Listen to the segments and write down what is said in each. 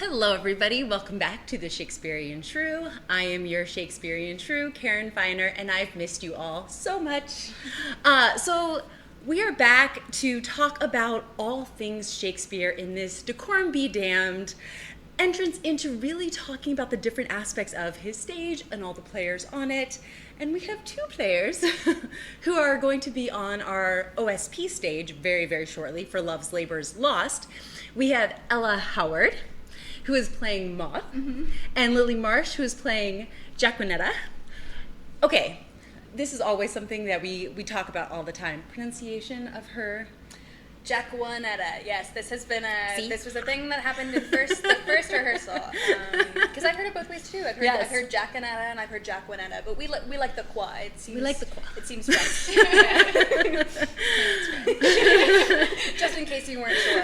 Hello, everybody. Welcome back to the Shakespearean Shrew. I am your Shakespearean Shrew, Karen Feiner, and I've missed you all so much. So we are back to talk about all things Shakespeare in this Decorum Be Damned entrance into really talking about the different aspects of his stage and all the players on it. And we have two players who are going to be on our OSP stage very, very shortly for Love's Labour's Lost. We have Ella Howard, who is playing Moth, and Lili Marsh, who is playing Jacquinetta. Okay, this is always something that we talk about all the time. Pronunciation of her. Jacquinetta. Yes, this has been this was a thing that happened in the first rehearsal. Because I've heard it both ways too. I've heard Jacquinetta and I've heard Jacquinetta, but we like the qua. We like the qua. It seems French. Just in case you weren't sure.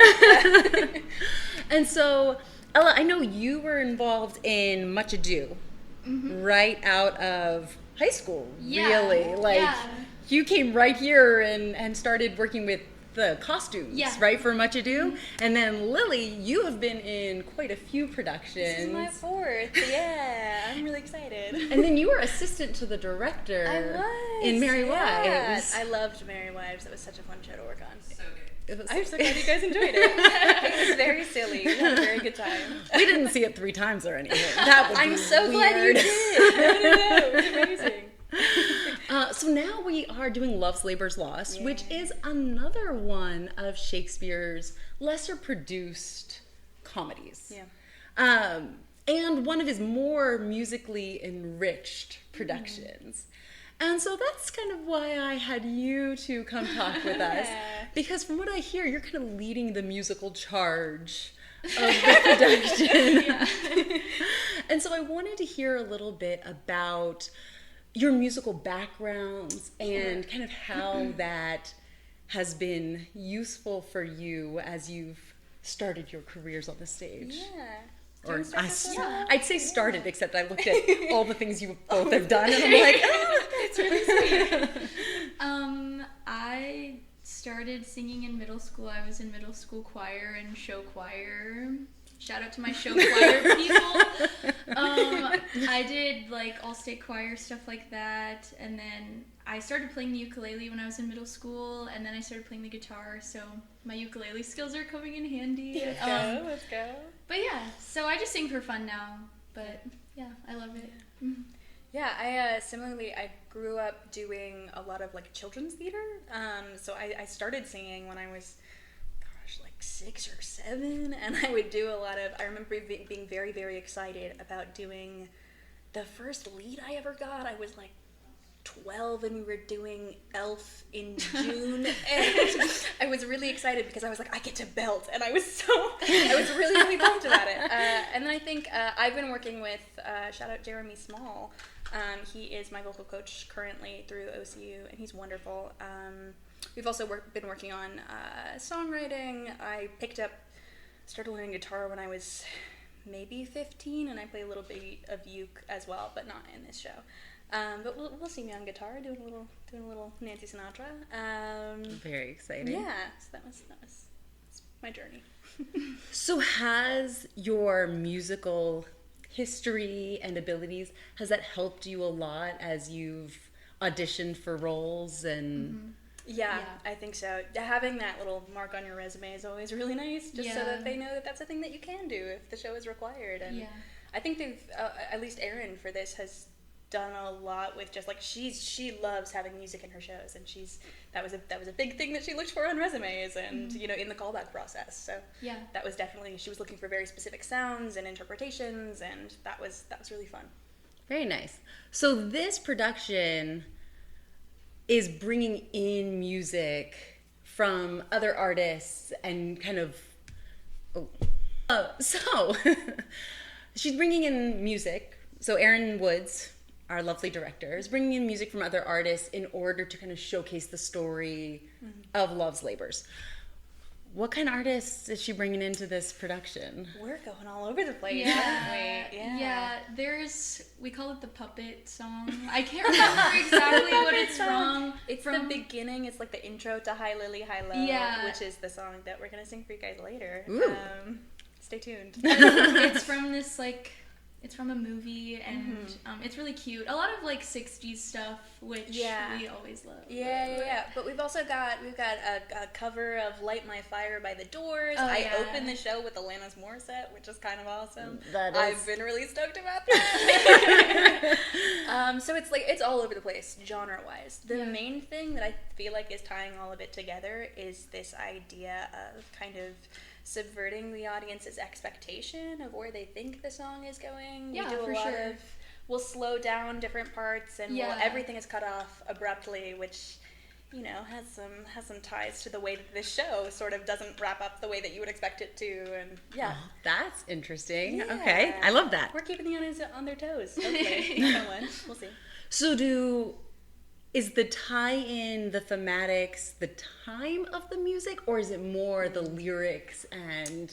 And so, Ella, I know you were involved in Much Ado right out of high school, really. You came right here and started working with the costumes, right, for Much Ado? And then, Lili, you have been in quite a few productions. This is my fourth, I'm really excited. And then you were assistant to the director in Merry Wives. I loved Merry Wives. It was such a fun show to work on. So good. I'm so glad you guys enjoyed it. It was very silly. We had a very good time. We didn't see it 3 times or anything. That would I'm be so weird. glad you did. No, it was amazing. So now we are doing Love's Labour's Lost, which is another one of Shakespeare's lesser produced comedies. And one of his more musically enriched productions. And so that's kind of why I had you to come talk with us. Because from what I hear, you're kind of leading the musical charge of the production. And so I wanted to hear a little bit about your musical backgrounds and kind of how that has been useful for you as you've started your careers on the stage. Or I'd say started, except I looked at all the things you both have done, and I'm like, it's really sweet. I started singing in middle school. I was in middle school choir and show choir. Shout out to my show choir people. I did all-state choir, stuff like that, and then I started playing the ukulele when I was in middle school, and then I started playing the guitar, so my ukulele skills are coming in handy. Let's go. But yeah, so I just sing for fun now, but yeah, I love it. Yeah, I similarly, I grew up doing a lot of children's theater, so I started singing when I was 6 or 7, and I would do a lot of, I remember being very, very excited about doing the first lead I ever got. I was 12 and we were doing Elf in June, and I was really excited because I was I get to belt, and I was really, really pumped about it. And then I think I've been working with, shout out Jeremy Small. He is my vocal coach currently through OCU, and he's wonderful. We've also been working on songwriting. I started learning guitar when I was maybe 15, and I play a little bit of uke as well, but not in this show. But we'll see me on guitar doing a little Nancy Sinatra. Very exciting. Yeah, so that was my journey. So has your musical history and abilities, has that helped you a lot as you've auditioned for roles and... Yeah, I think so. Having that little mark on your resume is always really nice, just so that they know that that's a thing that you can do if the show is required. And I think they've, at least Erin for this, has done a lot with just she loves having music in her shows, and that was a big thing that she looked for on resumes and in the callback process. So that was definitely, she was looking for very specific sounds and interpretations, and that was really fun. Very nice. So this production is bringing in music from other artists and kind of... So, she's bringing in music. So Erin Woods, our lovely director, is bringing in music from other artists in order to kind of showcase the story of Love's Labours. What kind of artists is she bringing into this production? We're going all over the place, aren't we? Yeah, we call it the puppet song. I can't remember exactly what it's from. It's from the beginning. It's the intro to Lili Hi Lo, which is the song that we're going to sing for you guys later. Ooh. stay tuned. It's from this it's from a movie, and it's really cute. A lot of 60s stuff, which we always love. Yeah. But we've got a cover of "Light My Fire" by The Doors. I opened the show with Alanis Morisette, which is kind of awesome. I've been really stoked about that. So it's all over the place, genre-wise. The main thing that I feel like is tying all of it together is this idea of kind of subverting the audience's expectation of where they think the song is going. Yeah, we do a lot of, we'll slow down different parts, and everything is cut off abruptly, which, has some ties to the way that this show sort of doesn't wrap up the way that you would expect it to, and that's interesting. Yeah. Okay, I love that. We're keeping the audience on their toes. Okay, we'll see. So is the tie-in, the thematics, the time of the music, or is it more the lyrics and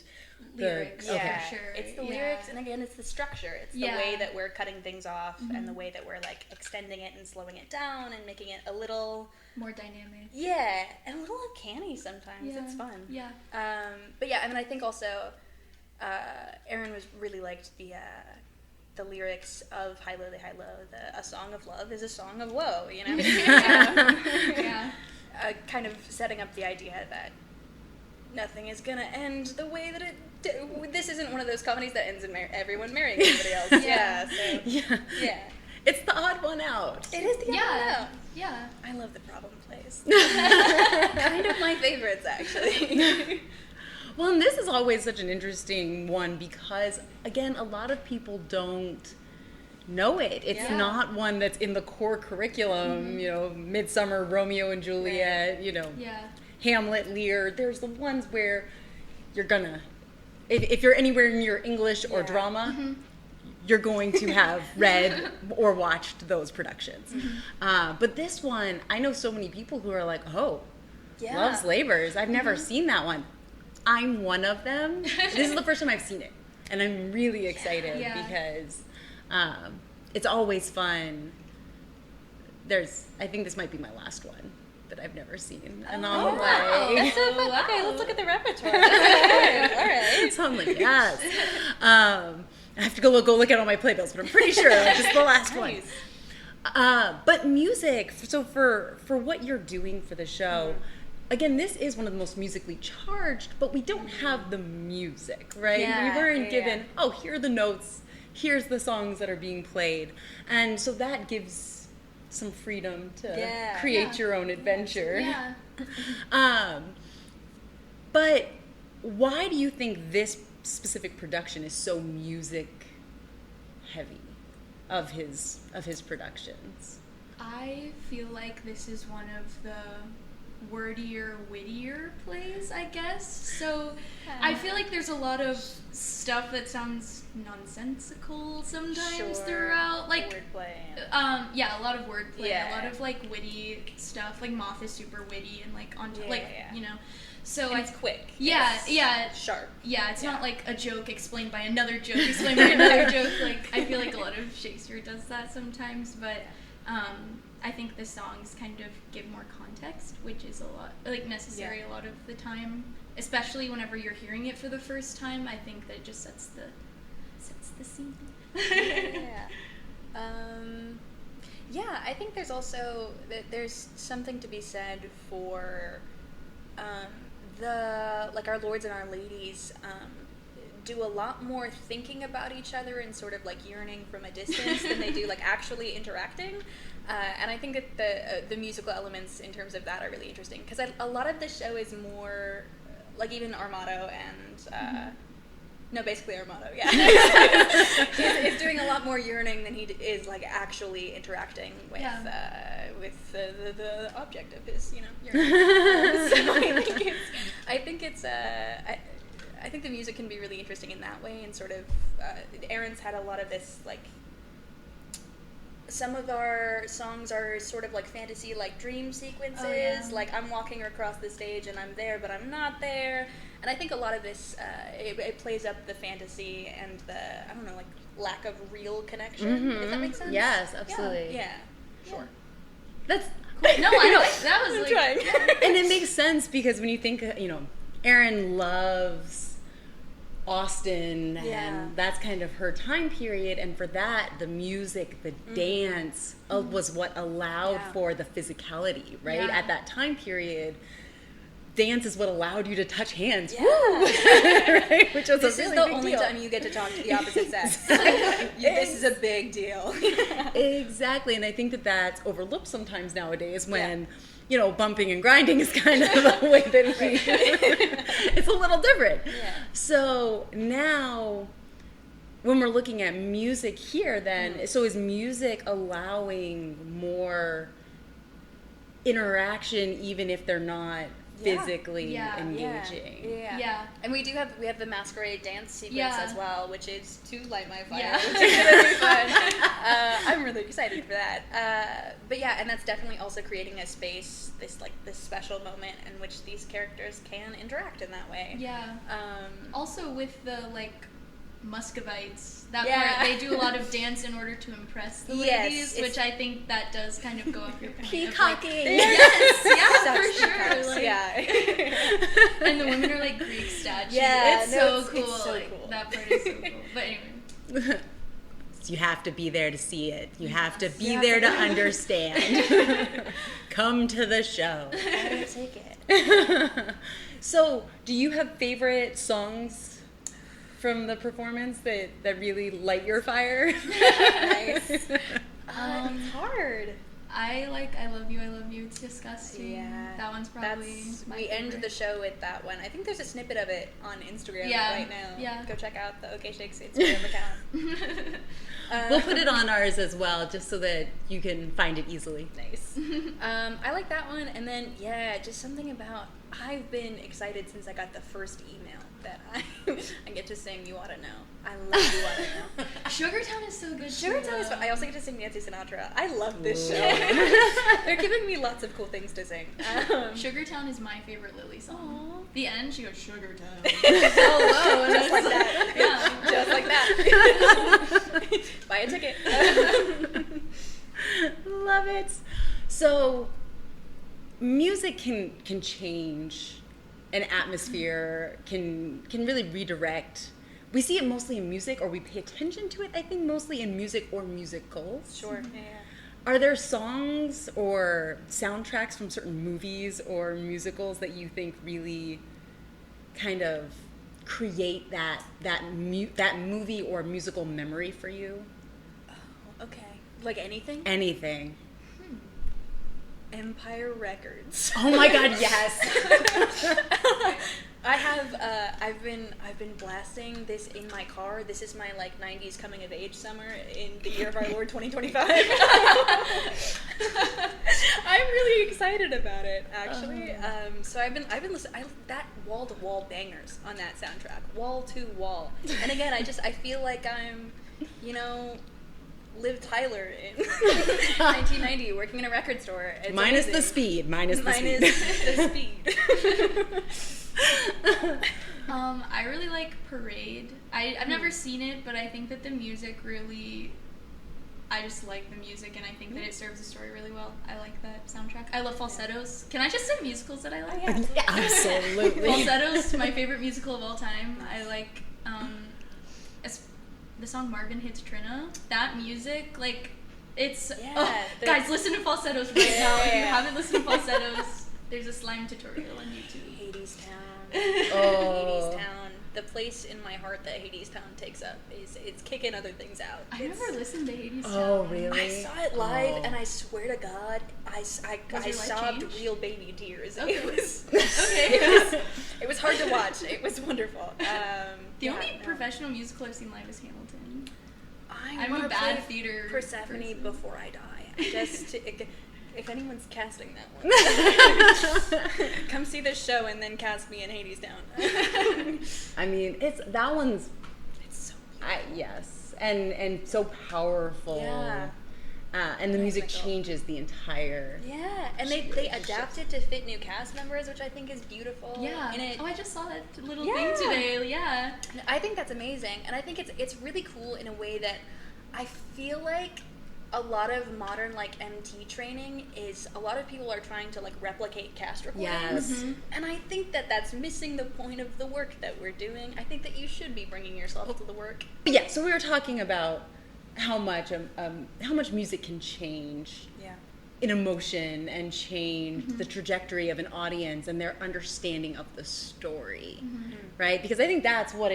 lyrics? Yeah, sure. It's the lyrics, and again, it's the structure. It's the way that we're cutting things off, and the way that we're extending it and slowing it down and making it a little more dynamic. Yeah, and a little uncanny sometimes. Yeah. It's fun. Yeah. But yeah, and then I think also Erin really liked the lyrics of "Hi Lo, Lili Hi Lo." A song of love is a song of woe, kind of setting up the idea that nothing is gonna end the way that it. This isn't one of those comedies that ends in everyone marrying somebody else. Yeah. It's the odd one out. It is the odd one out. Yeah. I love the problem plays. Kind of my favorites, actually. Well, and this is always such an interesting one because, again, a lot of people don't know it. It's not one that's in the core curriculum, Midsummer, Romeo and Juliet, Hamlet, Lear. There's the ones where you're gonna, if you're anywhere near English or drama, you're going to have read or watched those productions. But this one, I know so many people who are like, Love's Labours. I've never seen that one. I'm one of them. This is the first time I've seen it, and I'm really excited because it's always fun. I think this might be my last one that I've never seen, and I'm That's so fun. Okay, let's look at the repertoire. All right. So I'm like, yes. I have to go look at all my playbills, but I'm pretty sure this is the last one. But music. So for what you're doing for the show. Again, this is one of the most musically charged, but we don't have the music, right? We weren't given, here are the notes, here's the songs that are being played. And so that gives some freedom to create your own adventure. But why do you think this specific production is so music heavy of his productions? I feel like this is one of the wordier, wittier plays, I guess. So I feel like there's a lot of stuff that sounds nonsensical sometimes throughout. Wordplay. A lot of wordplay, a lot of witty stuff. Moth is super witty and So it's quick. It's sharp. Yeah, it's not a joke explained by another joke explained by another joke. I feel like a lot of Shakespeare does that sometimes, but I think the songs kind of give more context, which is a lot necessary a lot of the time, especially whenever you're hearing it for the first time. I think that it just sets the scene. I think there's also there's something to be said for our lords and our ladies do a lot more thinking about each other and sort of yearning from a distance than they do actually interacting. And I think that the musical elements in terms of that are really interesting because a lot of the show is more even Armato and basically Armato, is doing a lot more yearning than he is actually interacting with the object of his yearning. So I think the music can be really interesting in that way, and sort of Erin's had a lot of this some of our songs are sort of fantasy dream sequences. I'm walking across the stage and I'm there but I'm not there, and I think a lot of this it plays up the fantasy and the lack of real connection, if that makes sense. Yes, absolutely. Sure. That's cool. No, I know that was trying. And it makes sense because when you think Erin loves Austin, and that's kind of her time period. And for that, the music, the dance was what allowed for the physicality, right? At that time period, dance is what allowed you to touch hands. Right? Which was this a really is the big only deal. time you get to talk to the opposite sex. This is a big deal. Exactly, and I think that that's overlooked sometimes nowadays when, you know, bumping and grinding is kind of the way that we, it's a little different. Yeah. So now, when we're looking at music here, then, so is music allowing more interaction even if they're not physically engaging? Yeah. And we have the masquerade dance sequence as well, which is to light my fire, which Yeah. is gonna be fun. I'm really excited for that. But yeah, and that's definitely also creating a space, this special moment in which these characters can interact in that way. Yeah. Also with the Muscovites, that Yeah. part, they do a lot of dance in order to impress the ladies, which I think that does kind of go off your point. Peacocking. Yes, for sure. Such And the women are like Greek statues. Yeah, it's no, so cool. it's so cool. That part is so cool. But anyway. You have to be there to see it. You have to be there to understand. Come to the show. I don't take it. So, do you have favorite songs from the performance that really light your fire? Nice. It's hard. I like I Love You, I Love You. It's disgusting. Yeah. That one's probably my we favorite. end the show with that one. I think there's a snippet of it on Instagram right now. Yeah. Go check out the OK Shakes Instagram account. We'll put it on ours as well, just so that you can find it easily. Nice. I like that one. And then, just something about, I've been excited since I got the first email that I get to sing You Oughta Know. I love You Oughta Know. Sugartown is so good. Sugartown is fun. I also get to sing Nancy Sinatra. I love this show. They're giving me lots of cool things to sing. Sugartown is my favorite Lili song. The end, she goes, Sugartown. So low. Just like that. Yeah. Just like that. Buy a ticket. Love it. So, music can change an atmosphere, can really redirect. We see it mostly in music, or we pay attention to it, I think, mostly in music or musicals. Sure. Yeah. Are there songs or soundtracks from certain movies or musicals that you think really kind of create that movie or musical memory for you? Oh, okay. Like anything? Anything. Empire Records. Oh my God, yes. I have I've been blasting this in my car. This is my 90s coming of age summer in the year of our Lord 2025. I'm really excited about it, actually. So I've been listening that wall to wall bangers on that soundtrack, wall to wall. And again, I feel like I'm, Liv Tyler in 1990 working in a record store. It's Minus amazing. the speed. Minus the speed. I really like Parade. I've never seen it, but I think that the music really, I just like the music, and I think that it serves the story really well. I like that soundtrack. I love falsettos. Can I just say musicals that I like? Oh, yeah. Absolutely. Falsettos, my favorite musical of all time. I like the song Marvin Hits Trina. That music, it's... guys, listen to falsettos right now. If you haven't listened to falsettos, there's a slime tutorial on YouTube. Hades Town. Oh. Hades Town. The place in my heart that Hades Town takes up it's kicking other things out. I never listened to Hades Town. Oh, really? I saw it live, and I swear to God, I sobbed changed? real baby tears. Okay. It was Okay. it was hard to watch. It was wonderful. The only professional musical I've seen live is Hamilton. I'm wanna a bad play theater Persephone person. before I die. Just if anyone's casting that one, come see this show and then cast me in Hades Town. I mean, it's so yes, and so powerful. Yeah. And the music changes the entire. Yeah, and they adapt it to fit new cast members, which I think is beautiful. Yeah. And I just saw that little thing today. Yeah. I think that's amazing, and I think it's really cool in a way that I feel like a lot of modern like MT training is a lot of people are trying to like replicate cast recordings, and I think that that's missing the point of the work that we're doing. I think that you should be bringing yourself to the work. Yeah, so we were talking about how much music can change an emotion and change the trajectory of an audience and their understanding of the story, right? Because I think that's what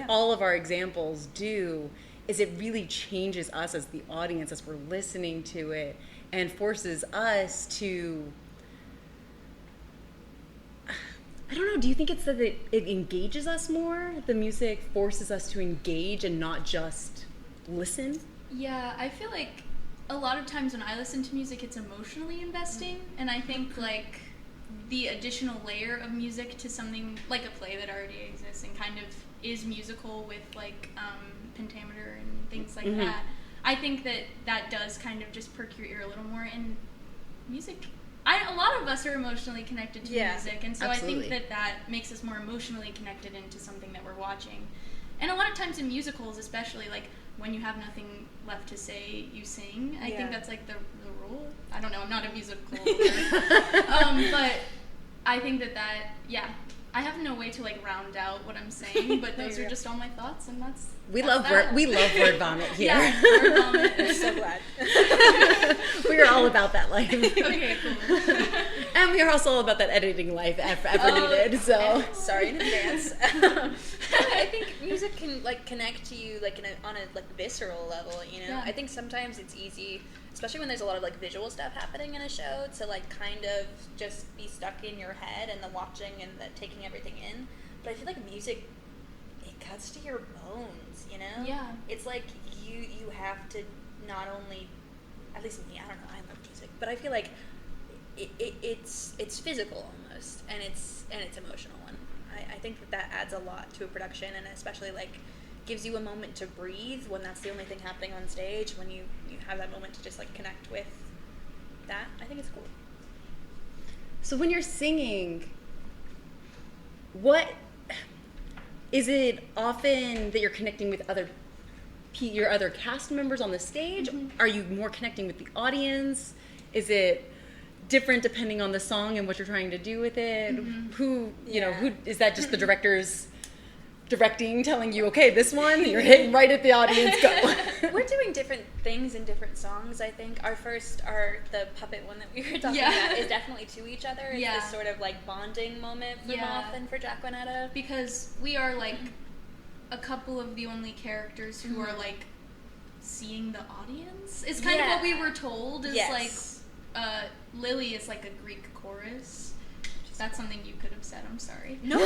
all of our examples do. Is it really changes us as the audience as we're listening to it and forces us to, I don't know, do you think it's that it engages us more? The music forces us to engage and not just listen? Yeah, I feel like a lot of times when I listen to music, it's emotionally investing, and I think like the additional layer of music to something like a play that already exists and kind of is musical with like pentameter and things like that. I think that does kind of just perk your ear a little more. And music, a lot of us are emotionally connected to music, and so absolutely. I think that makes us more emotionally connected into something that we're watching. And a lot of times in musicals, especially like when you have nothing left to say, you sing. I think that's like the rule. I don't know. I'm not a musical, but I think that I have no way to like round out what I'm saying, but those are just all my thoughts, and we love word vomit here. Yeah, word vomit. I'm so glad. We are all about that life. Okay, cool. And we are also all about that editing life if ever needed. So sorry in advance. I think music can like connect to you like on a like visceral level. You know, I think sometimes it's easy, especially when there's a lot of like visual stuff happening in a show, to like kind of just be stuck in your head and the watching and the taking everything in. But I feel like music, it cuts to your bones, you know? Yeah. It's like you have to not only, at least me, I don't know, I love music, but I feel like it's physical almost, and it's emotional, and I think that adds a lot to a production, and especially like gives you a moment to breathe when that's the only thing happening on stage, when you have that moment to just like connect with that. I think it's cool. So when you're singing, what is it often that you're connecting with your other cast members on the stage? Are you more connecting with the audience? Is it different depending on the song and what you're trying to do with it? Who is that? Just the director's directing, telling you, okay, this one, you're hitting right at the audience, go. We're doing different things in different songs, I think. The puppet one that we were talking about is definitely to each other. It's this sort of like bonding moment for Moth and for Jacquinetta. Because we are like a couple of the only characters who are like seeing the audience. It's kind of what we were told is like Lily is like a Greek chorus. That's something you could have said. I'm sorry. No,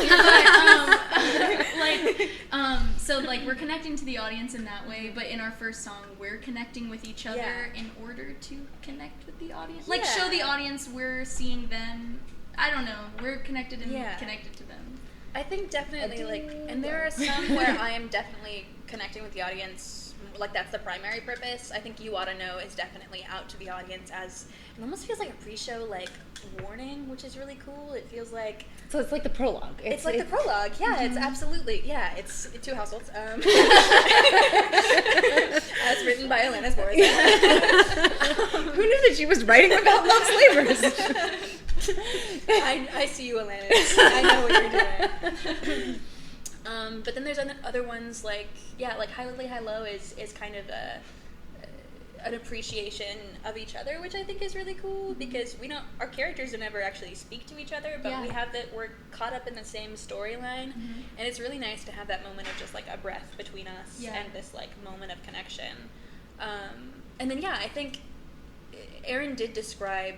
so like we're connecting to the audience in that way, but in our first song, we're connecting with each other in order to connect with the audience. Like show the audience we're seeing them. I don't know. We're connected and connected to them. I think definitely and there are some where I am definitely connecting with the audience. Like that's the primary purpose. I think You Oughta Know is definitely out to the audience as it almost feels like a pre-show like warning, which is really cool. It feels like it's like the prologue. It's like the prologue. Yeah, it's absolutely it's Two Households. As written by Alanis Morisette. Who knew that she was writing about love slavers? I see you, Alanis. I know what you're doing. But then there's other ones like Lili Hi Lo is kind of an appreciation of each other, which I think is really cool because our characters don't ever actually speak to each other, but we're caught up in the same storyline, and it's really nice to have that moment of just like a breath between us and this like moment of connection. And then I think Erin did describe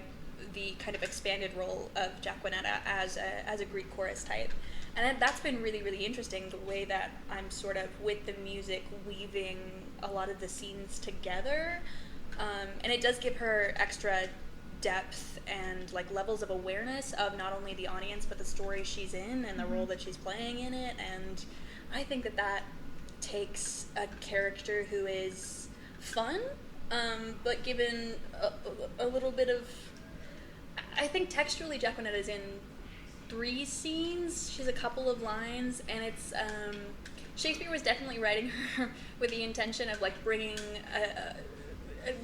the kind of expanded role of Jacquinetta as a Greek chorus type. And that's been really, really interesting, the way that I'm sort of, with the music, weaving a lot of the scenes together. And it does give her extra depth and like levels of awareness of not only the audience, but the story she's in and the role that she's playing in it. And I think that takes a character who is fun, but given a little bit of... I think textually Jacquinetta is in 3 scenes. She's a couple of lines, and it's Shakespeare was definitely writing her with the intention of like bringing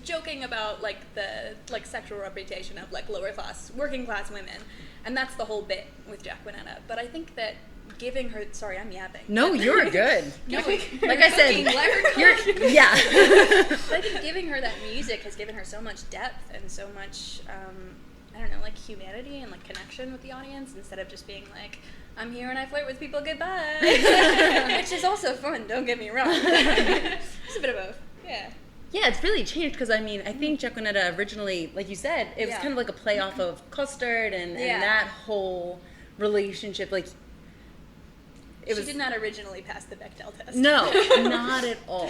joking about like the sexual reputation of like lower class, working class women, and that's the whole bit with Jacquinetta. But I think that giving her, sorry, I'm yapping. No, you're good. No, like I said, yeah. I think giving her that music has given her so much depth and so much, I don't know, like humanity and like connection with the audience, instead of just being like, I'm here and I flirt with people, goodbye. Which is also fun, don't get me wrong. It's a bit of both, yeah. Yeah, it's really changed because, I mean, I think Jacquinetta originally, like you said, it was kind of like a play off of Custard and that whole relationship. Like, she did not originally pass the Bechdel test. No, not at all.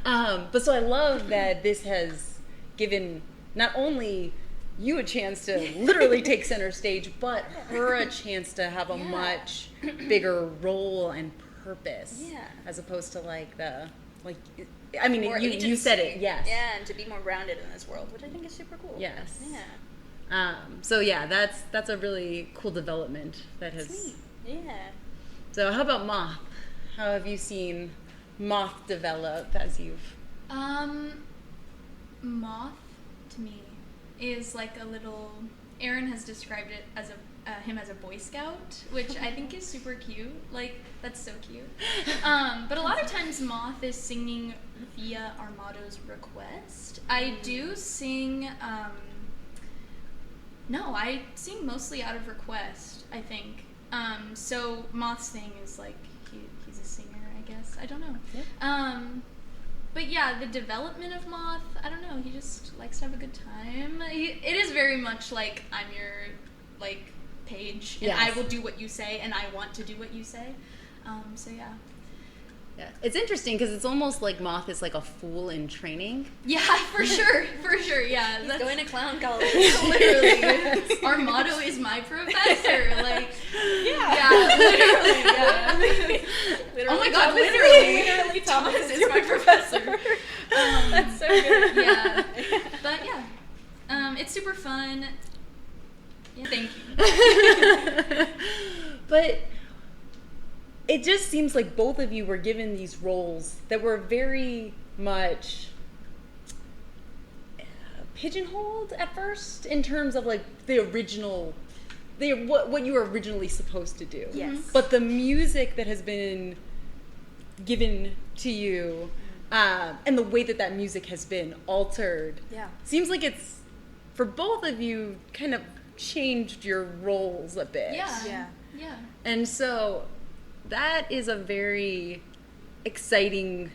But so I love that this has given not only you a chance to literally take center stage, but her a chance to have a much bigger role and purpose, as opposed to like the I mean, you said it, yes. Yeah, and to be more grounded in this world, which I think is super cool. Yes. Yeah. So yeah, that's a really cool development that has. Sweet. Yeah. So how about Moth? How have you seen Moth develop as you've? Moth to me is like a little. Erin has described it as him as a Boy Scout, which I think is super cute. Like, that's so cute. But a lot of times Moth is singing via Armado's request. I do sing, no, I sing mostly out of request, I think. So Moth's thing is like, he's a singer, I guess. I don't know. Yeah. But yeah, the development of Moth, I don't know, he just likes to have a good time. It is very much like, I'm your, like, page, and I will do what you say, and I want to do what you say. So yeah. Yeah, it's interesting because it's almost like Moth is like a fool in training. Yeah, for sure, yeah. He's going to clown college. Literally. Armado is my professor, like, literally, oh my god, literally Thomas is my professor. That's so good. Yeah, but yeah, it's super fun. Yeah, thank you. But it just seems like both of you were given these roles that were very much pigeonholed at first in terms of like the original, what you were originally supposed to do. Yes. But the music that has been given to you, and the way that music has been altered, seems like it's, for both of you, kind of changed your roles a bit. Yeah. And so that is a very exciting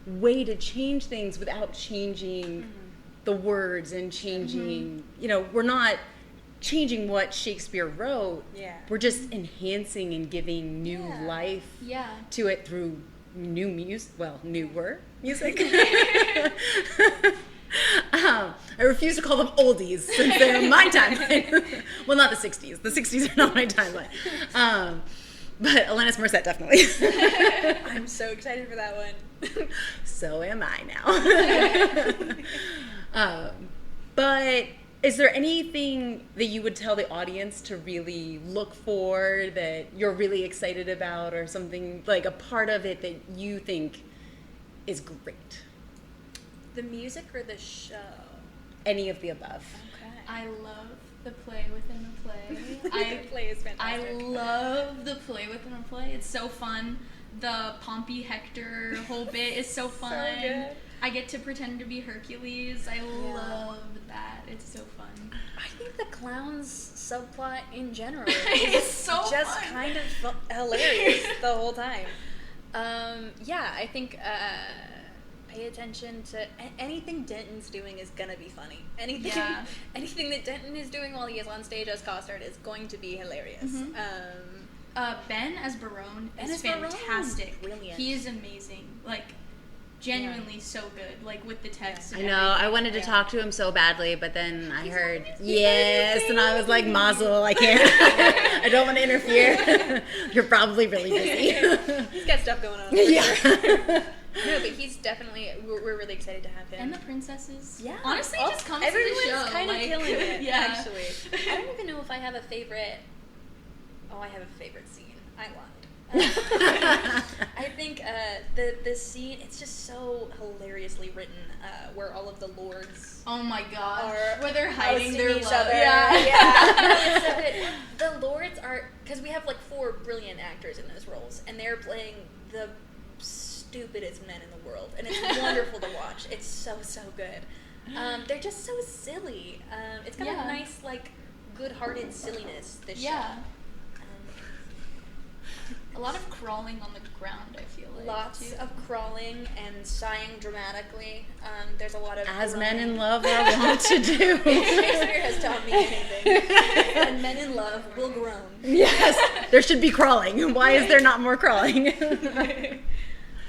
way to change things without changing the words and changing, we're not changing what Shakespeare wrote. Yeah. We're just enhancing and giving new life to it through new music, newer music. I refuse to call them oldies since they're my timeline. Well, not the 60s. The 60s are not my timeline. But Alanis Morisette, definitely. I'm so excited for that one. So am I now. But is there anything that you would tell the audience to really look for that you're really excited about, or something, like a part of it that you think is great? The music or the show? Any of the above. Okay. I love the play within a play. The play is fantastic. I love the play within a play. It's so fun. The Pompey Hector whole bit is so fun. So good. I get to pretend to be Hercules. I love that. It's so fun. I think the clowns subplot in general is so just fun. kind of hilarious the whole time. I think pay attention to anything Denton's doing is gonna be funny. Anything that Denton is doing while he is on stage as Costard is going to be hilarious. Ben as Barone is fantastic. Brilliant. He is amazing. Like, genuinely so good. Like, with the text. And I know. I wanted to talk to him so badly, but then I heard yes, and I was like, Mazel, I can't. I don't want to interfere. You're probably really busy. He's got stuff going on. Yeah. No, but he's definitely, we're really excited to have him. And the princesses. Yeah. Honestly, just comes to the show. Everyone's kind of killing it, yeah. actually. I don't even know if I have a favorite. Oh, I have a favorite scene. I lied. I think the scene, it's just so hilariously written, where all of the lords Oh my gosh. are where they're hiding their each love. other. Yeah. It's so good. The lords are, because we have like 4 brilliant actors in those roles, and they're playing the stupidest men in the world, and it's wonderful to watch. It's so good. They're just so silly. It's got a nice, like, good-hearted silliness, this show. A lot of crawling on the ground, I feel like. Lots of crawling and sighing dramatically. There's a lot of As groaning. men in love are wont to do. Shakespeare has taught me anything. And men in love will groan. Yes, there should be crawling. Why is there not more crawling?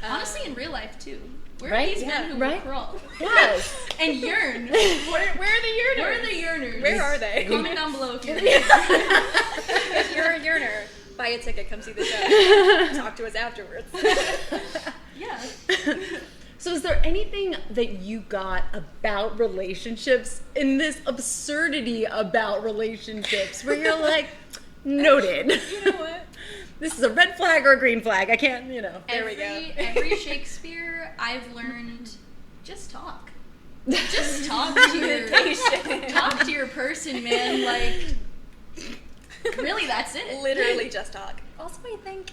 Honestly, in real life, too. Where Right? are these men who will crawl? Yes. And yearn. Where are the yearners? Where are the yearners? Where are they? Comment down below if you're If you're a yearner, buy a ticket, come see the show. Talk to us afterwards. Yeah. So is there anything that you got about relationships in this absurdity about relationships where you're like, noted. You know what? This is a red flag or a green flag. I can't, There we go. Every Shakespeare, I've learned, just talk. Just talk to your person, man. Like, really, that's it. Literally just talk. Also, I think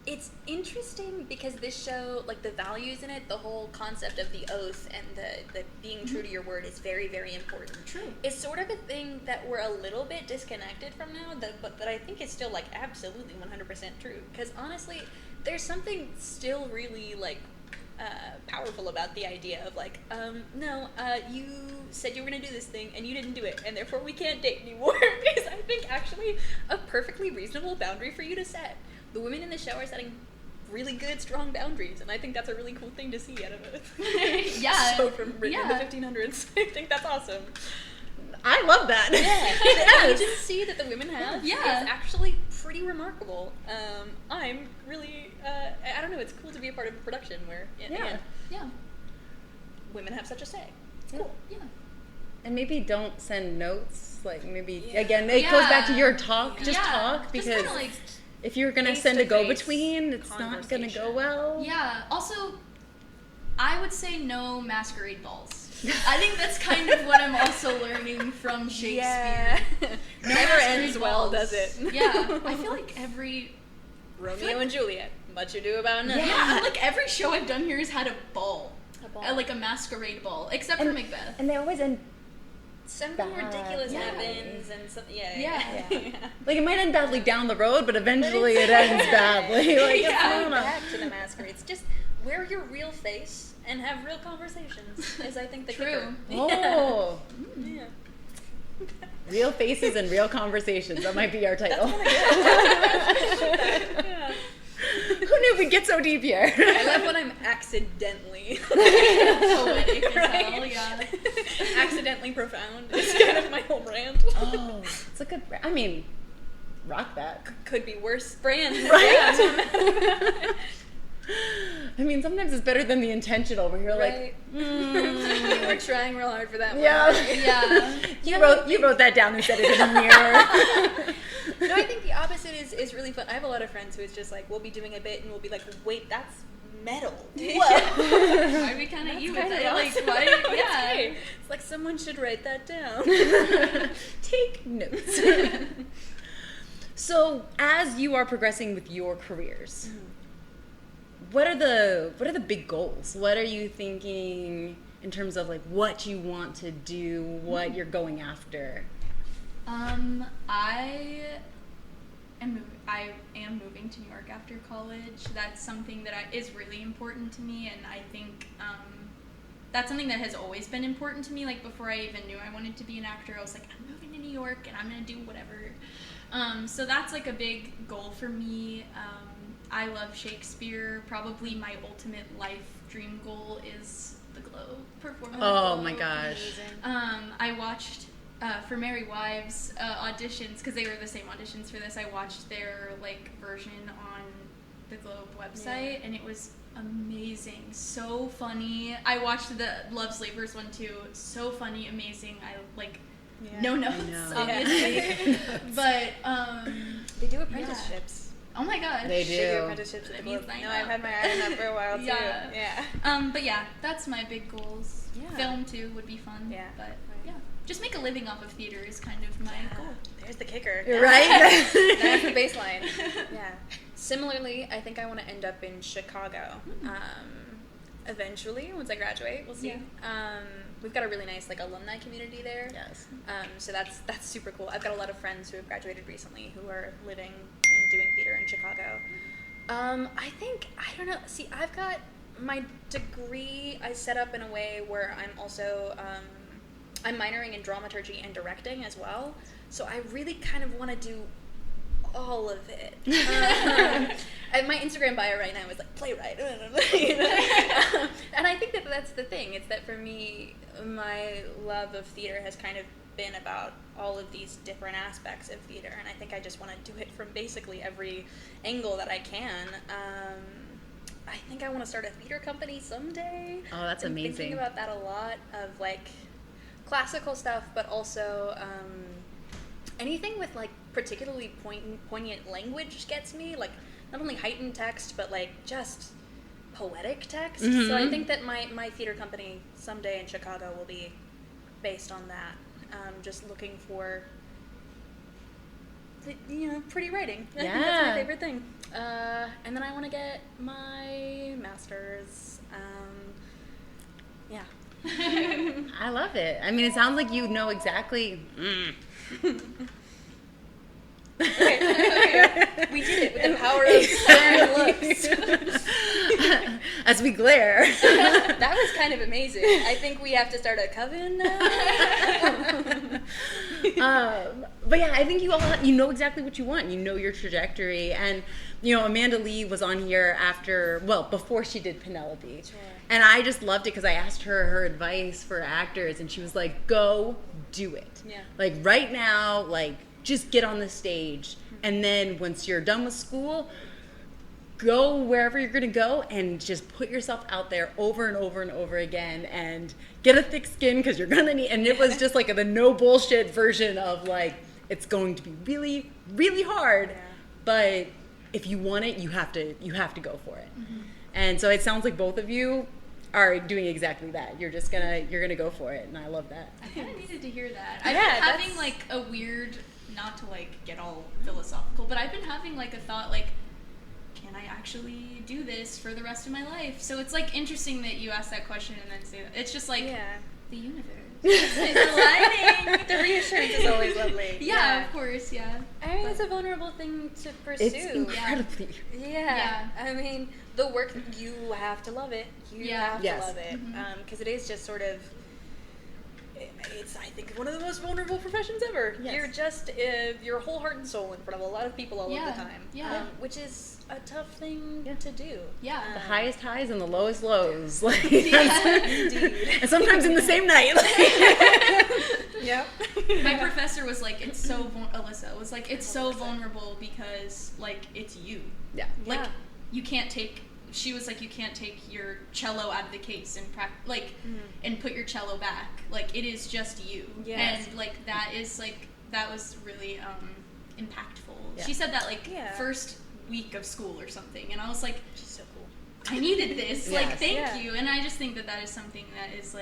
it's interesting because this show, like, the values in it, the whole concept of the oath and the being true to your word is very, very important. True. It's sort of a thing that we're a little bit disconnected from now, but that I think is still, like, absolutely 100% true. Because, honestly, there's something still really, like, powerful about the idea of, like, no, you said you were going to do this thing, and you didn't do it, and therefore we can't date anymore, is, I think, actually a perfectly reasonable boundary for you to set. The women in the show are setting really good, strong boundaries, and I think that's a really cool thing to see out of it. Yeah. So from written in the 1500s, I think that's awesome. I love that. Yeah. The agency that the women have is actually pretty remarkable. I'm really, I don't know, it's cool to be a part of a production where women have such a say. It's cool. Yeah. And maybe don't send notes. Like, maybe, again, it goes back to your talk. Just talk, because just kinda, like, if you're going to send a go-between, it's not going to go well. Yeah. Also, I would say no masquerade balls. I think that's kind of what I'm also learning from Shakespeare. Yeah. No Never masquerade ends well, balls. does it? Yeah. I feel like every... Romeo and Juliet. Much ado about nothing. Yeah, like every show I've done here has had a ball. Like a masquerade ball. Except for Macbeth. And they always end something bad. ridiculous Yeah. happens and something. Yeah. Like, it might end badly down the road, but eventually it ends badly. Like, Going it's back to the masquerades. Just wear your real face and have real conversations. Is I think the kicker. Oh. Yeah. Real faces and real conversations. That might be our title. Yeah. Who knew we'd get so deep here? I love when I'm accidentally Poetic as hell, yeah. accidentally profound. It's kind of my whole brand. Oh, it's a good brand. I mean, rock that. Could be worse brand. Right? Yeah. I mean, sometimes it's better than the intentional, where you're Right. like, We're trying real hard for that one. yeah. You wrote that down and said it in a mirror. No, I think the opposite is really fun. I have a lot of friends who is just like, we'll be doing a bit and we'll be like, wait, that's metal. Whoa. Why are we kind of you with kinda it? Like, awesome. why? It's Yeah. great. It's like someone should write that down. Take notes. So, as you are progressing with your careers, what are the big goals? What are you thinking in terms of, like, what you want to do, what you're going after? I am moving to New York after college. That's something that is really important to me, and I think that's something that has always been important to me. Like, before I even knew I wanted to be an actor, I was like, I'm moving to New York and I'm gonna do whatever. So that's like a big goal for me. I love Shakespeare. Probably my ultimate life dream goal is the Globe, performing. Oh my gosh. I watched for Merry Wives auditions, because they were the same auditions for this. I watched their version on the Globe website, and it was amazing, so funny. I watched the Love Slavers one too, so funny, amazing. No notes, obviously. But they do apprenticeships. Oh my gosh. They do. They do apprenticeships at the Globe. No, I've had my eye on that for a while, too. Yeah. But yeah, that's my big goals. Yeah. Film, too, would be fun. Yeah. But, yeah. Just make a living off of theater is kind of my goal. There's the kicker. Right? That's the baseline. Yeah. Similarly, I think I want to end up in Chicago. Eventually, once I graduate, we'll see. Yeah. We've got a really nice alumni community there. Yes. So that's super cool. I've got a lot of friends who have graduated recently who are living and doing theater in Chicago. I don't know. See, I've got my degree I set up in a way where I'm also I'm minoring in dramaturgy and directing as well. So I really kind of want to do all of it. My Instagram bio right now is playwright. And I think that's the thing. It's that for me, my love of theater has kind of been about all of these different aspects of theater, and I think I just want to do it from basically every angle that I can. I think I want to start a theater company someday. Oh, that's amazing. I'm thinking about that a lot, of classical stuff, but also anything with particularly poignant language gets me, not only heightened text, but just poetic text. Mm-hmm. So I think that my theater company someday in Chicago will be based on that. Just looking for pretty writing. Yeah. That's my favorite thing. And then I want to get my master's. Yeah. I love it. I mean, it sounds like you know exactly. Okay. We did it with the power of stern looks. As we glare. That was kind of amazing. I think we have to start a coven now. But yeah, I think you know exactly what you want. You know your trajectory. And, Amanda Lee was on here before she did Penelope. Sure. And I just loved it because I asked her advice for actors, and she was like, go do it. Yeah. Right now, just get on the stage. And then once you're done with school, go wherever you're going to go and just put yourself out there over and over and over again and get a thick skin because you're going to need, and it was just the no bullshit version of it's going to be really, really hard, but if you want it, you have to go for it. Mm-hmm. And so it sounds like both of you are doing exactly that. You're going to go for it, and I love that. I kind of needed to hear that. I've been having a weird, not to get all philosophical, but I've been having a thought can I actually do this for the rest of my life? So it's interesting that you ask that question and then say that. It's just the universe. It's aligning. The reassurance is always lovely. Yeah, of course, yeah. I mean, it's a vulnerable thing to pursue. It's incredibly. Yeah. I mean, the work, you have to love it. You have to love it. Because it is just sort of, it's, I think, one of the most vulnerable professions ever. Yes. You're just your whole heart and soul in front of a lot of people all of the time. Yeah. Which is a tough thing to do. Yeah. The highest highs and the lowest lows. Indeed. And sometimes in the same night. Yep. My professor was it's so Alyssa was it's so vulnerable because it's you. Yeah. You can't take. She was you can't take your cello out of the case and and put your cello back. It is just you. Yes. And that is that was really impactful. Yeah. She said that first week of school or something, and I was she's so cool. I needed this. Thank you. And I just think that is something that is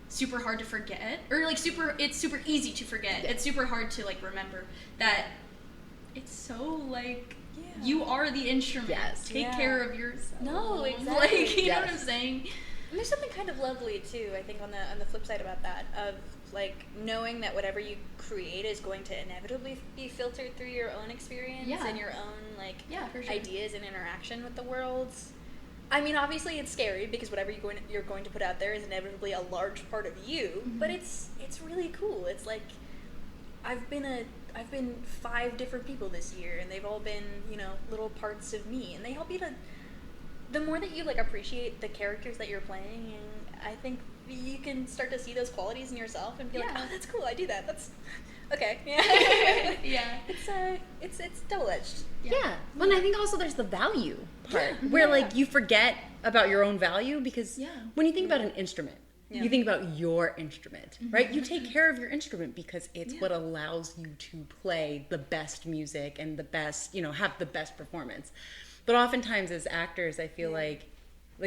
super hard to forget, or it's super easy to forget. It's super hard to remember that it's so you are the instrument. Yes. Take care of yourself. No, exactly. You know what I'm saying? And there's something kind of lovely too, I think, on the flip side about that, of knowing that whatever you create is going to inevitably be filtered through your own experience and your own for sure. ideas and interaction with the world. I mean, obviously it's scary because whatever you're going to put out there is inevitably a large part of you, but it's really cool. It's I've been 5 different people this year, and they've all been, little parts of me, and they help you to, the more that you appreciate the characters that you're playing, and I think you can start to see those qualities in yourself and be oh, that's cool, I do that, that's okay. Yeah. It's double-edged. Yeah. Well, and I think also there's the value part where you forget about your own value because when you think about an instrument, You think about your instrument, right? You take care of your instrument because it's what allows you to play the best music and the best, have the best performance. But oftentimes as actors, I feel like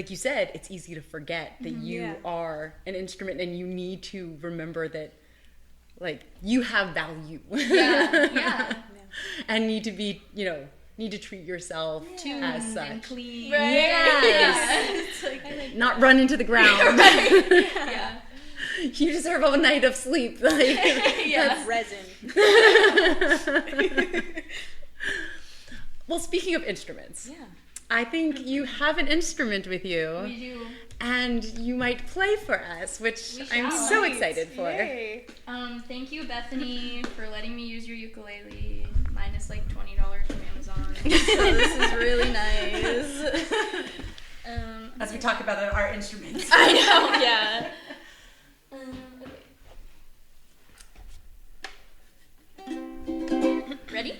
you said, it's easy to forget that you are an instrument and you need to remember that, like, you have value. And need to be, need to treat yourself as such. And clean. Right. Yes. Like, not run into the ground. Yeah. You deserve a night of sleep. Like, resin. Well, speaking of instruments, I think you have an instrument with you. We do. And you might play for us, which I'm so excited for. Yay. Thank you, Bethany, for letting me use your ukulele. Mine is like $20 from Amazon. So this is really nice. As we talk about our instruments. I know, yeah. Okay. Ready?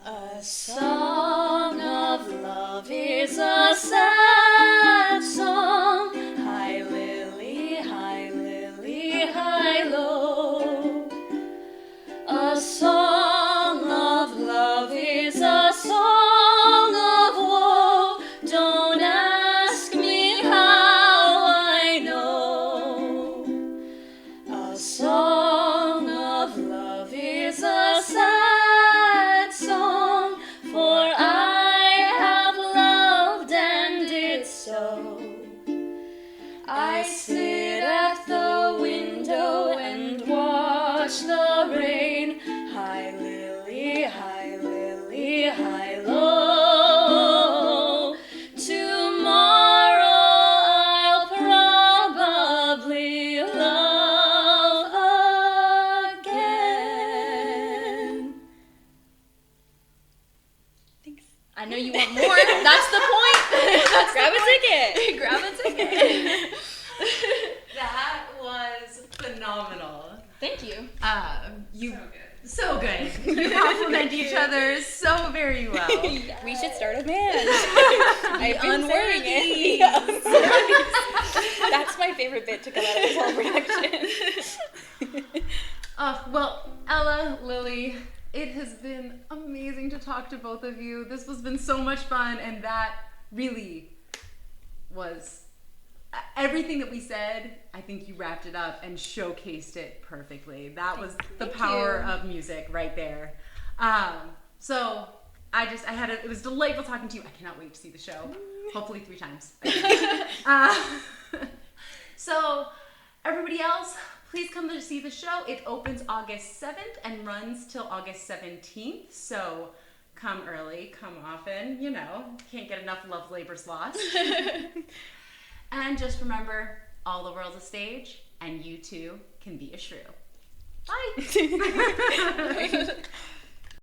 A song of love is a sad song. Hi Lili, hi Lili, hi lo. A song of love is a song of woe. Don't ask me how I know. A song of love is a sad song, for I have loved and did so. I sit at the window and watch the rain. Hi Lili, hi Lili, hi lo. Tomorrow I'll probably love again. Thanks. I know you want more. That's the point. Grab a ticket. Grab a ticket. That was phenomenal. Thank you. So good. You complement each other so very well. We should start a band. I've been saying it. Yes. That's my favorite bit to come out of this whole production. Well, Ella, Lili, it has been amazing to talk to both of you. This has been so much fun, and that really was everything that we said. I think you wrapped it up and showcased it perfectly. That was the power of music right there. So it was delightful talking to you. I cannot wait to see the show. Hopefully 3 times. So everybody else, please come to see the show. It opens August 7th and runs till August 17th. So come early, come often, can't get enough Love Labor's Lost. And just remember, all the world's a stage, and you too can be a shrew. Bye.